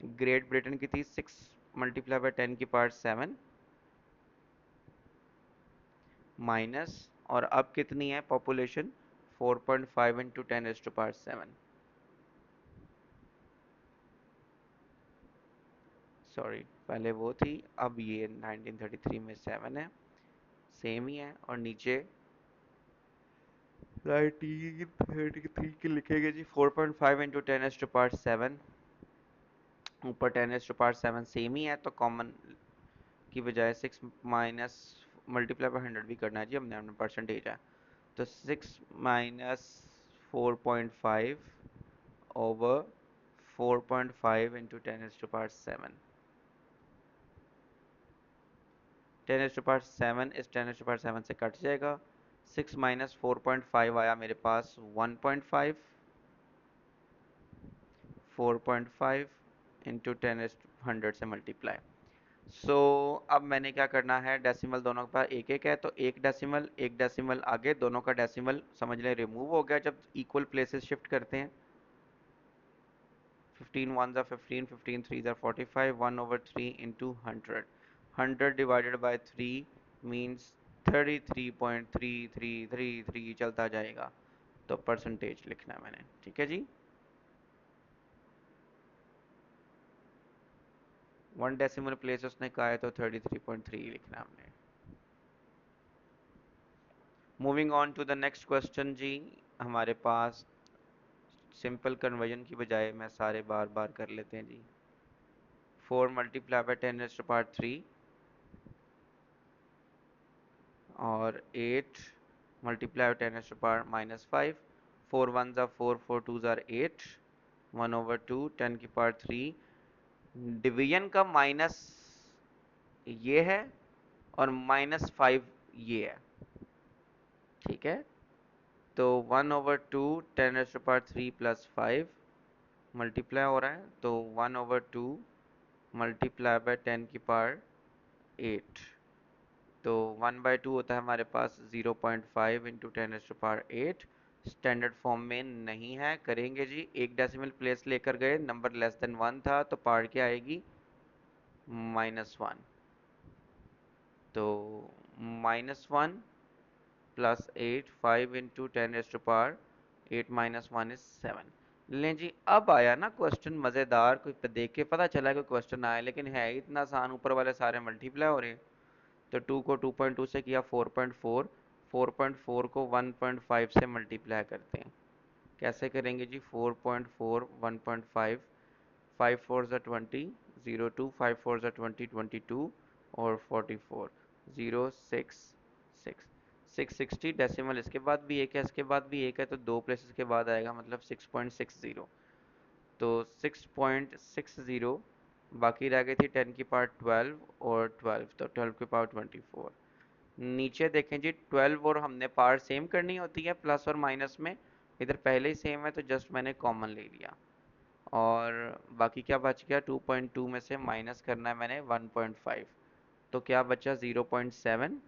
ग्रेट ब्रिटेन की थी 6 मल्टीप्लाई बाय 10⁸7 माइनस, और अब कितनी है पॉपुलेशन? 4.5 इंटू 10⁸7। सॉरी, पहले वो थी, अब ये 1933 में 7 है, सेम ही है। और नीचे 1933 की लिखेंगे जी 4.5 इंटू 10⁸7, ऊपर 10⁸7 सेम ही है, तो कॉमन की बजाय 6 माइनस मल्टीप्लाई बाय 100 भी करना है जी हमने, हमने परसेंटेज है। तो 6 माइनस 4.5 ओवर 4.5 इंटू 10⁸7। 10⁸7 इस 10⁸7 से कट जाएगा। 6 माइनस 4.5 आया मेरे पास 1.5, 4.5 इंटू 10⁸100 से मल्टीप्लाई। सो अब मैंने क्या करना है, डेसिमल दोनों के पास एक एक है, तो एक डेसिमल आगे, दोनों का डेसिमल समझ लें रिमूव हो गया जब इक्वल प्लेसेस शिफ्ट करते हैं। 15 1 ज़ा 15, 15 3 ज़ा 45, 1/3 इंटू 100। 100 डिवाइडेड बाय 3 मीन्स 33.3333 चलता जाएगा। तो परसेंटेज लिखना है मैंने, ठीक है जी। वन डेसिमल प्लेस उसने कहा है तो 33.3 लिखना हमने। Moving on to the next question जी। हमारे पास सिंपल कन्वर्जन की बजाय मैं सारे बार बार कर लेते हैं जी। 4 मल्टीप्लाई बाय 10⁻³ और 8 मल्टीप्लाई बाय 10⁻⁻5। 4 1 ज़ा 4, 4 2 ज़ा 8, 1/2 10⁻³ डिवीजन का माइनस ये है और -5 ये है, ठीक है। तो 1/2 10⁻³ प्लस 5 मल्टीप्लाई हो रहा है, तो 1/2 मल्टीप्लाई बाय 10⁻8। तो 1/2 होता है हमारे पास 0.5 इंटू 10⁻8। स्टैंडर्ड फॉर्म में नहीं है, करेंगे जी। एक डेसिमल प्लेस लेकर गए, नंबर लेस देन 1 था, तो पार्ट क्या आएगी? -1। तो -1 प्लस 8, 5 इंटू 10⁻8 -1 इज 7। लें जी, अब आया ना क्वेश्चन मज़ेदार। कोई देख के पता चला कोई क्वेश्चन आया, लेकिन है इतना आसान, ऊपर वाले सारे मल्टीप्लाई हो रहे हैं। तो 2 को 2.2 से किया 4.4, 4.4 को 1.5 से मल्टीप्लाई करते हैं। कैसे करेंगे जी? 4.4 1.5, 5 4 ज़ा 20, 0 2, 5 4 ज़ा 20, 22 और 44, 0 6 6 660। डेसिमल इसके बाद भी एक है, इसके बाद भी एक है, तो दो प्लेसेस के बाद आएगा, मतलब 6.60। तो 6.60, बाकी रह गई थी 10⁻12 और 12, तो 10⁻24। नीचे देखें जी, 12 और हमने पावर सेम करनी होती है प्लस और माइनस में। इधर पहले ही सेम है तो जस्ट मैंने कॉमन ले लिया। और बाकी क्या बच गया? 2.2 में से माइनस करना है मैंने 1.5, तो क्या बचा? 0.7।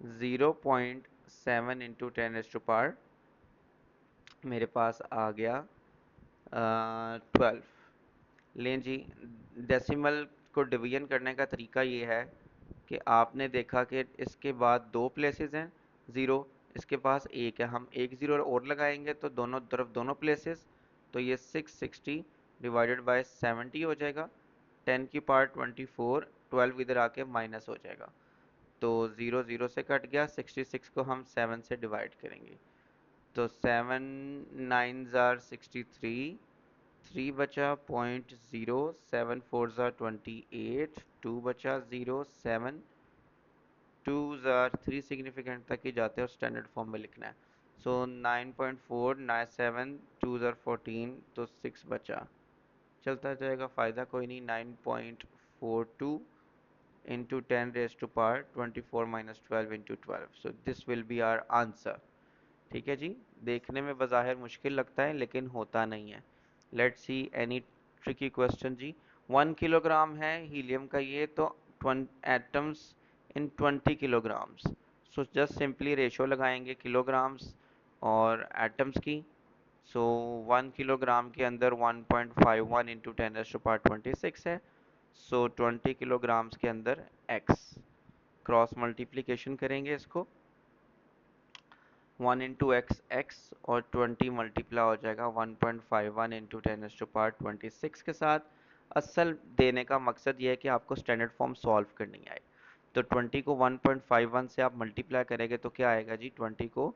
0.7 इंटू 10⁻, मेरे पास आ गया 12। लें जी, डेसिमल को डिवीजन करने का तरीका ये है कि आपने देखा कि इसके बाद दो प्लेसेस हैं ज़ीरो, इसके पास एक है, हम एक ज़ीरो और लगाएंगे तो दोनों तरफ दोनों प्लेसेस, तो ये 660 डिवाइडेड बाय 70 हो जाएगा। 10⁻24, 12 इधर आके माइनस हो जाएगा, तो 0 0 से कट गया। 66 को हम 7 से डिवाइड करेंगे, तो 7 9 ज़ार 63, 3 बचा 0.0, 7 4 ज़ार 28, 2 बचा 0, 7 2 ज़ार 3 सिग्निफिकेंट तक ही जाते हैं और स्टैंडर्ड फॉर्म में लिखना है। सो 9.4 9 7 2 ज़ार 14, तो 6 बचा, चलता जाएगा, फ़ायदा कोई नहीं। 9.42 into 10⁻⁻24 into 12, so this will be our answer. ठीक है जी। देखने में बज़ाहिर मुश्किल लगता है लेकिन होता नहीं है। Let's see any tricky question जी। 1 किलोग्राम है हीलियम का ये, तो atoms in 20 kilograms. So just simply ratio लगाएंगे किलोग्राम्स और एटम्स की। सो 1 किलोग्राम के अंदर 1.51 इंटू 10⁻26 है। सो 20 किलोग्राम्स के अंदर x, क्रॉस मल्टीप्लिकेशन करेंगे इसको, 1 इंटू एक्स एक्स, और 20 मल्टीप्लाई हो जाएगा 1.51 इंटू 10⁻26 के साथ। असल देने का मकसद ये है कि आपको स्टैंडर्ड फॉर्म सॉल्व करनी आए। तो 20 को 1.51 से आप मल्टीप्लाई करेंगे तो क्या आएगा जी? 20 को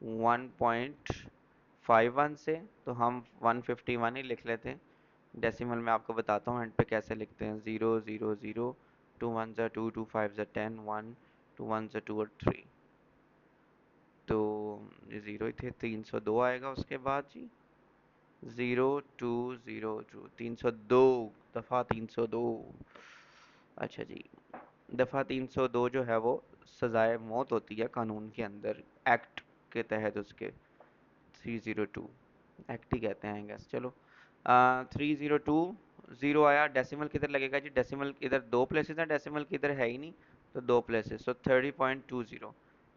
1.51 से तो हम 151 ही लिख लेते हैं। डेसिमल में आपको बताता हूँ एंड पे कैसे लिखते हैं। 0 0 0, 2 1 ज़ा 2, 2 5 ज़ा 10, 1 2 1 ज़ा 2 और 3, तो ये ज़ीरो ही थे। 302 आएगा उसके बाद जी। 0202, 302 दफ़ा 302। अच्छा जी, दफ़ा 302 जो है वो सज़ाए मौत होती है कानून के अंदर, एक्ट के तहत उसके। 302 एक्ट ही कहते हैं आई गेस। चलो 302, ज़ीरो आया। डेसिमल किधर लगेगा जी? डेसिमल इधर दो प्लेसेस हैं, डेसिमल किधर है ही नहीं, तो दो places. So 30.20,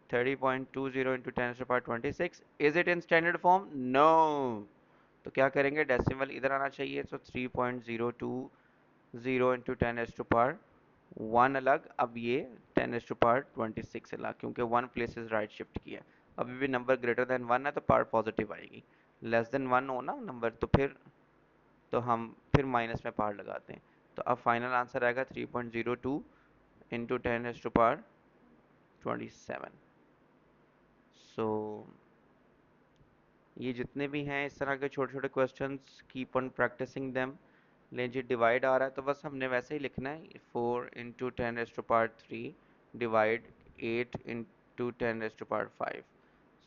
30.20 into 10⁻26। Is it in standard form? No. तो क्या करेंगे? डेसिमल इधर आना चाहिए, सो 3.020 इंटू 10⁻1 अलग, अब ये 10⁻26 अलग, क्योंकि वन प्लेसेस राइट शिफ्ट किया। अभी भी नंबर ग्रेटर देन 1 है तो पावर पॉजिटिव आएगी। लेस देन 1 हो ना नंबर, तो हम फिर माइनस में पावर लगाते हैं। तो अब फाइनल आंसर आएगा 3.02 इंटू 10⁻27। सो ये जितने भी हैं इस तरह के छोटे छोटे questions, keep on practising them. ले जी डिवाइड आ रहा है तो बस हमने वैसे ही लिखना है, 4 × 10⁻³ डिवाइड 8 × 10⁻⁵।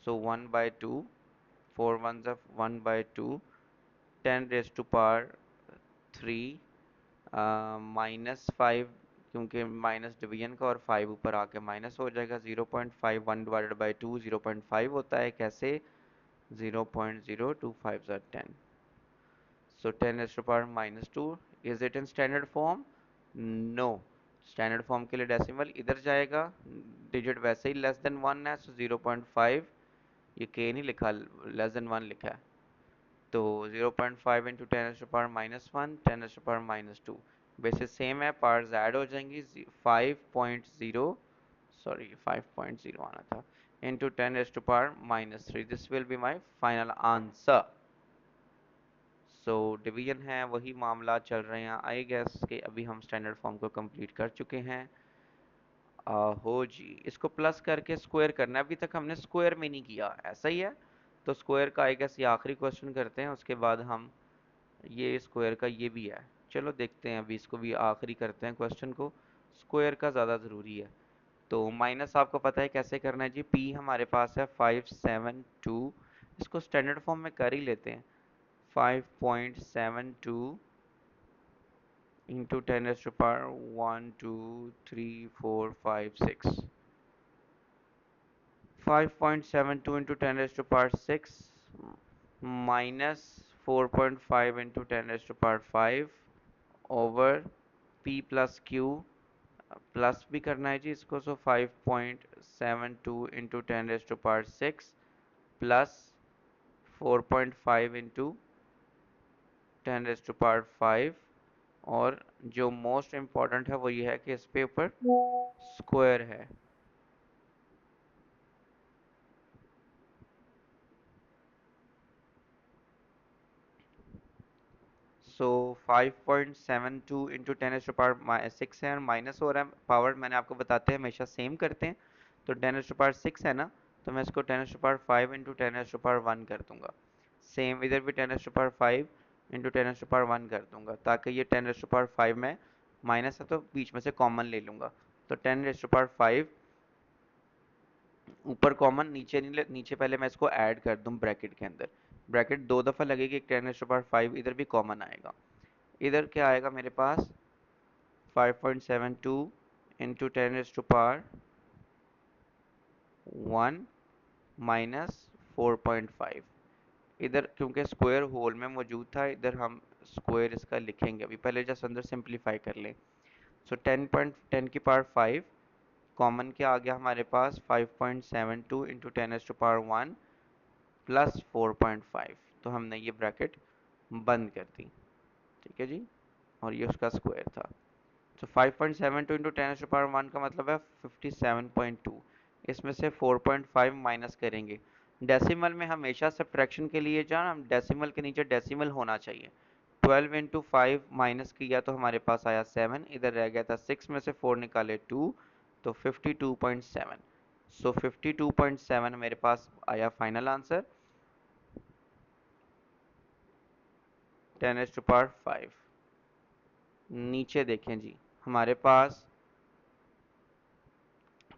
सो 1/2, 4 1s of 1/2, 10⁻³ -5, क्योंकि माइनस डिवीजन का और 5 ऊपर आके माइनस हो जाएगा। 0.5, 1/2 0.5 होता है, कैसे? 0.025 are 10. So 10⁻⁻², is it in standard form? No. Standard form के लिए डेसिमल इधर जाएगा, डिजिट वैसे ही लेस देन 1 है, सो 0.5, ये k नहीं लिखा, लेस देन 1 लिखा है, तो 0.5 × 10⁻⁻1, 10⁻⁻2, बेसिस सेम है, पार्ट्स ऐड हो जाएंगी। 5.0, सॉरी 5.0 आना था, into 10⁻⁻3, this will be my final answer. So division है, वही मामला चल रहे हैं, आई गेस कि अभी हम स्टैंडर्ड फॉर्म को कंप्लीट कर चुके हैं। हो जी, इसको प्लस करके स्क्वायर करना है, अभी तक हमने स्क्वायर में नहीं किया, ऐसा ही है। तो स्क्वायर का आई गेस ये आखिरी क्वेश्चन करते हैं, उसके बाद हम ये स्क्वायर का ये भी है, चलो देखते हैं, अभी इसको भी आखिरी करते हैं क्वेश्चन को, स्क्वायर का ज़्यादा ज़रूरी है। तो माइनस आपको पता है कैसे करना है जी, पी हमारे पास है 572, इसको स्टैंडर्ड फॉर्म में कर ही लेते हैं। 5.72 into 10⁻1 2 3 4 5 6, 5.72 into 10⁻6 minus 4.5 into 10⁻5 over p plus q, plus भी करना है जी इसको, सो 5.72 into 10⁻6 प्लस 4.5 into 10⁻5, और जो मोस्ट इम्पॉर्टेंट है वो ये है कि इस पे ऊपर स्क्वायर है। सो 5.72 इंटू 10⁻6 है, और माइनस हो रहा है, पावर मैंने आपको बताते हैं हमेशा सेम करते हैं, तो 10⁻6 है ना, तो मैं इसको 10⁻5 इंटू 10⁻1 कर दूंगा। सेम इधर भी 10⁻5 इंटू 10⁻1 कर दूंगा, ताकि ये 10⁻5 में माइनस है तो बीच में से कॉमन ले लूंगा, तो 10⁻5 ऊपर कॉमन, नीचे नहीं नीचे पहले मैं इसको ऐड कर दूं ब्रैकेट के अंदर, ब्रैकेट दो दफ़ा लगेगी, 10⁻5 इधर भी कॉमन आएगा, इधर क्या आएगा मेरे पास 5.72 इंटू 10⁻1 माइनस 4.5, इधर क्योंकि स्क्वायर होल में मौजूद था, इधर हम स्क्वायर इसका लिखेंगे, अभी पहले जस्ट अंदर सिंप्लीफाई कर लें। सो 10.10⁻5 कॉमन क्या आ गया हमारे पास, 5.72 इंटू 10⁻1 प्लस 4.5, तो हमने ये ब्रैकेट बंद कर दी, ठीक है जी, और ये उसका स्क्वायर था। तो 5.72 इंटू 10⁻1 का मतलब है 57.2, इसमें से 4.5 माइनस करेंगे। डेसिमल में हमेशा सब्ट्रैक्शन के लिए जान, हम डेसिमल के नीचे डेसिमल होना चाहिए। 12 इंटू 5 माइनस किया तो हमारे पास आया 7, इधर रह गया था 6 में से 4 निकाले 2, तो 52.7। सो 52.7 मेरे पास आया फाइनल आंसर, 10⁻5। नीचे देखें जी, हमारे पास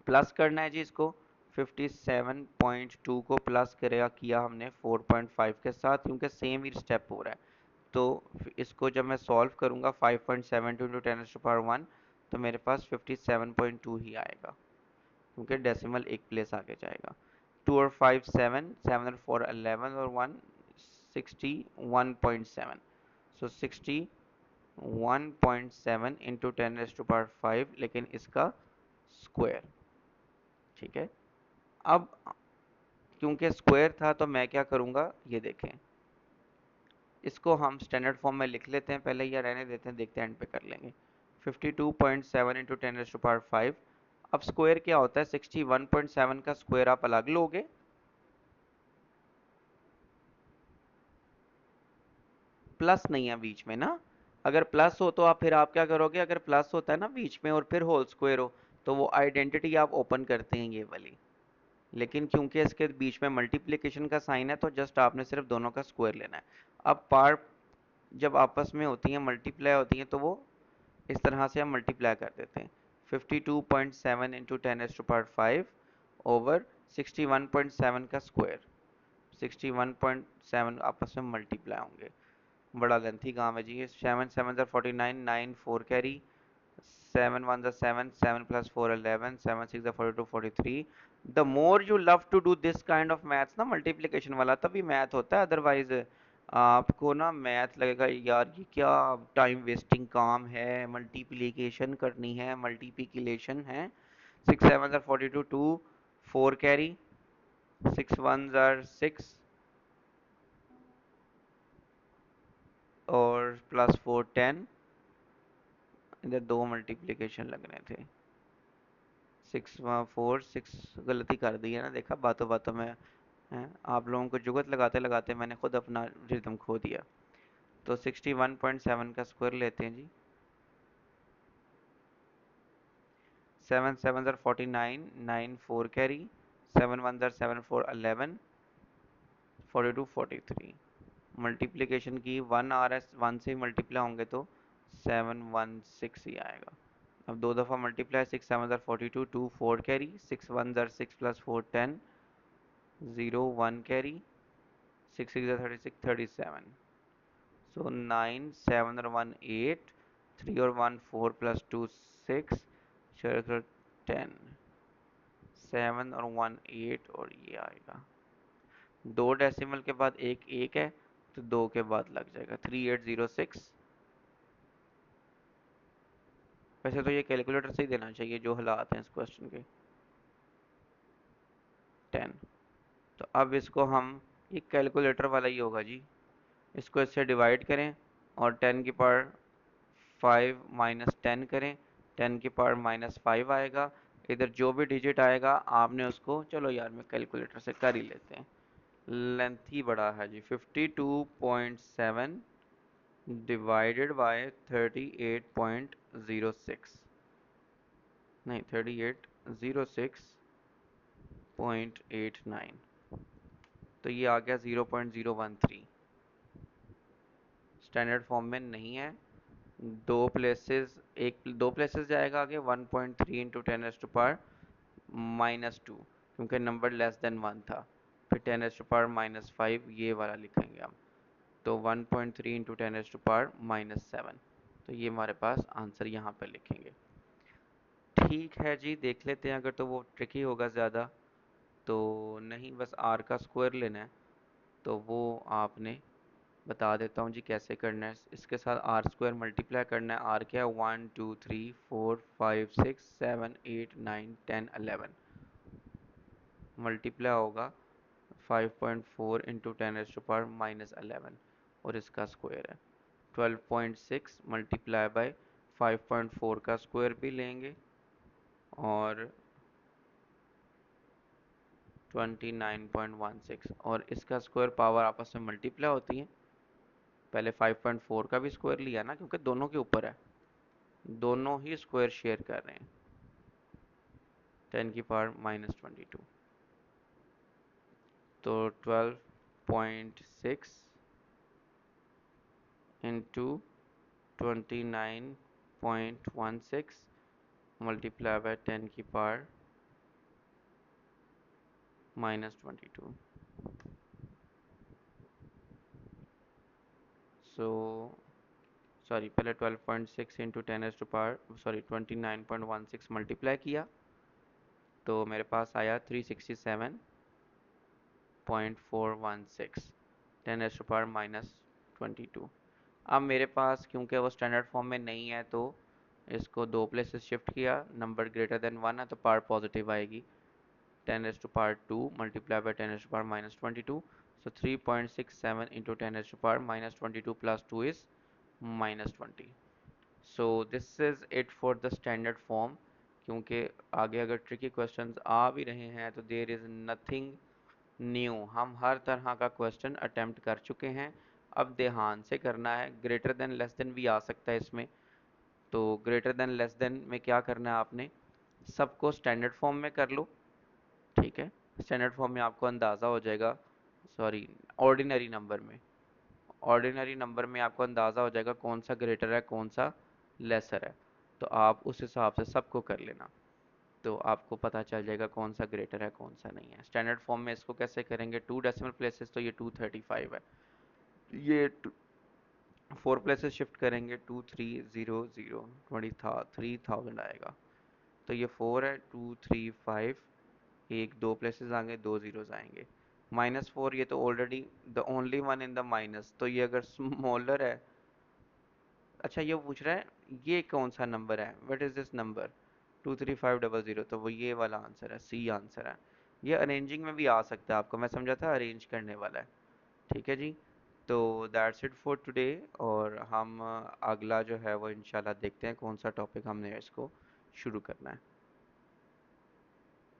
प्लस करना है जी इसको, 57.2 को प्लस करेगा किया हमने 4.5 के साथ, क्योंकि सेम ही स्टेप हो रहा है, तो इसको जब मैं सॉल्व करूंगा 5.72 इंटू 10⁻1, तो मेरे पास 57.2 ही आएगा, क्योंकि डेसिमल एक प्लेस आगे जाएगा। 2 और 5 7, 7 और 4 11, और 1 61.7, सो 61.7 इंटू 10⁻5, लेकिन इसका स्क्वायर, ठीक है। अब क्योंकि स्क्वायर था तो मैं क्या करूँगा, ये देखें, इसको हम स्टैंडर्ड फॉर्म में लिख लेते हैं पहले, या रहने देते हैं, देखते हैं एंड पे कर लेंगे। 52.7 इंटू 10⁻5, अब स्क्वायर क्या होता है, 61.7 का स्क्वायर आप अलग लोगे, प्लस नहीं है बीच में ना, अगर प्लस हो तो आप फिर आप क्या करोगे, अगर प्लस होता है ना बीच में और फिर होल स्क्वायर हो, तो वो आइडेंटिटी आप ओपन करते हैं ये वाली, लेकिन क्योंकि इसके बीच में मल्टीप्लिकेशन का साइन है तो जस्ट आपने सिर्फ दोनों का स्क्वायर लेना है। अब पार जब आपस में होती हैं, मल्टीप्लाई होती हैं, तो वो इस तरह से हम मल्टीप्लाई कर देते हैं। 52.7 इंटू 10⁵ ओवर 61.7 का स्क्वायर। 61.7 आपस में मल्टीप्लाई होंगे। बड़ा लेंथी काम है जी। 7 7 49, 9 4 carry, 7 1 7, 7 plus 4 11, 7 6 42 43। The more you love to do this kind of maths ना, मल्टीप्लिकेशन वाला, तभी मैथ होता है। अदरवाइज आपको ना मैथ लगेगा यार ये क्या टाइम वेस्टिंग काम है, मल्टीप्लिकेशन करनी है, मल्टीप्लिकेशन है। 6 7 42, 2 4 कैरी, 6 1 6 और प्लस 4 10। इधर दो मल्टीप्लिकेशन लगने थे। 6 4 6 गलती कर दी है ना, देखा बातों बातों में है। आप लोगों को जुगत लगाते लगाते मैंने खुद अपना रिदम खो दिया। तो 61.7 का स्क्वायर लेते हैं जी। 7 7 49, 9 4 कैरी, 7 1 7 4 11, 42 43। मल्टीप्लिकेशन की 1 आ रहा है, 1 से मल्टीप्लाई होंगे तो 716 ही आएगा। अब दो दफ़ा multiply, 6 7 42, 2 4 carry, 6 1 6 plus 4 10, 0 1 carry, 6 6 36 37। So 9 7 और 1 8, 3 और 1 4 प्लस 2 6, 6 और 10, 7 और 1 8, और ये आएगा। दो डेसिमल के बाद एक एक है तो दो के बाद लग जाएगा 3806। वैसे तो ये कैलकुलेटर से ही देना चाहिए जो हालात हैं इस क्वेश्चन के। 10। तो अब इसको हम, ये कैलकुलेटर वाला ही होगा जी। इसको इससे डिवाइड करें और 10 की पावर 5 माइनस 10 करें, 10 की पावर -5 आएगा। इधर जो भी डिजिट आएगा आपने उसको, चलो यार मैं कैलकुलेटर से कर ही लेते हैं, लेंथ ही बड़ा है जी। 52.7 डिवाइडेड बाय 38.06, नहीं 3806.89, तो ये आ गया 0.013। स्टैंडर्ड फॉर्म में नहीं है। दो प्लेसेस, एक दो प्लेसेस जाएगा आगे, 1.3 इंटू 10⁻⁻, -2, क्योंकि नंबर लेस देन 1 था। फिर 10⁻⁻5 ये वाला लिखेंगे हम, तो 1.3 इंटू 10⁻⁻7। तो ये हमारे पास आंसर यहाँ पे लिखेंगे। ठीक है जी, देख लेते हैं, अगर तो वो ट्रिकी होगा ज़्यादा तो नहीं, बस आर का स्क्वायर लेना है। तो वो आपने बता देता हूँ जी कैसे करना है। इसके साथ आर स्क्वायर मल्टीप्लाई करना है। आर क्या है, 1 2 3 4 5 6 7 8 9 10 11, मल्टीप्लाई होगा 5.4 इंटू 10⁻⁻11, और इसका स्क्वायर है 12.6 मल्टीप्लाई बाय 5.4 का स्क्वायर भी लेंगे और 29.16, और इसका स्क्वायर पावर आपस में मल्टीप्लाई होती है। पहले 5.4 का भी स्क्वायर लिया ना, क्योंकि दोनों के ऊपर है, दोनों ही स्क्वायर शेयर कर रहे हैं। 10 की पावर -22, तो 12.6 इंटू 29.16 मल्टीप्लाई बाय 10 की पावर -22। सो सॉरी, पहले 12.6 इंटू 10⁻, सॉरी 29.16 मल्टीप्लाई किया तो मेरे पास आया 367.416, 10⁻⁻22। अब मेरे पास क्योंकि वो स्टैंडर्ड फॉर्म में नहीं है तो इसको दो प्लेसेस शिफ्ट किया, नंबर ग्रेटर देन 1 है तो पावर पॉजिटिव आएगी। 10⁻2 multiply by 10⁻⁻22, so 3.67 into 10⁻⁻22 plus 2 is -20। So this is it for the standard form. क्योंकि आगे अगर ट्रिकी क्वेश्चंस आ भी रहे हैं तो देर इज़ नथिंग न्यू, हम हर तरह का क्वेश्चन अटेम्प्ट कर चुके हैं। अब ध्यान से करना है, ग्रेटर देन लेस देन भी आ सकता है इसमें। तो ग्रेटर देन लेस देन में क्या करना है आपने, सबको स्टैंडर्ड फॉर्म में कर लो, ठीक है। स्टैंडर्ड फॉर्म में आपको अंदाज़ा हो जाएगा, सॉरी, ऑर्डिनरी नंबर में, ऑर्डिनरी नंबर में आपको अंदाज़ा हो जाएगा कौन सा ग्रेटर है कौन सा लेसर है। तो आप उस हिसाब से सबको कर लेना, तो आपको पता चल जाएगा कौन सा ग्रेटर है कौन सा नहीं है। स्टैंडर्ड फॉर्म में इसको कैसे करेंगे, 2 डेसिमल प्लेसेस, तो ये 235 है, ये 4 प्लेसेस शिफ्ट करेंगे, 2300, 20 था 3000 आएगा। तो ये 4 है, 2 3 5, एक 2 प्लेसेस आएंगे, 2 जीरोस आएंगे। -4, ये तो already the only one in the minus, तो ये अगर स्मॉलर है, अच्छा ये पूछ रहा है ये कौन सा नंबर है, व्हाट इज दिस नंबर, 23500, तो वो ये वाला आंसर है, सी आंसर है। ये अरेंजिंग में भी आ सकता है, आपको मैं समझा था अरेंज करने वाला है। ठीक है जी। तो दैट्स इट फॉर टुडे, और हम अगला जो है वो इंशाल्लाह देखते हैं कौन सा टॉपिक हमने इसको शुरू करना है।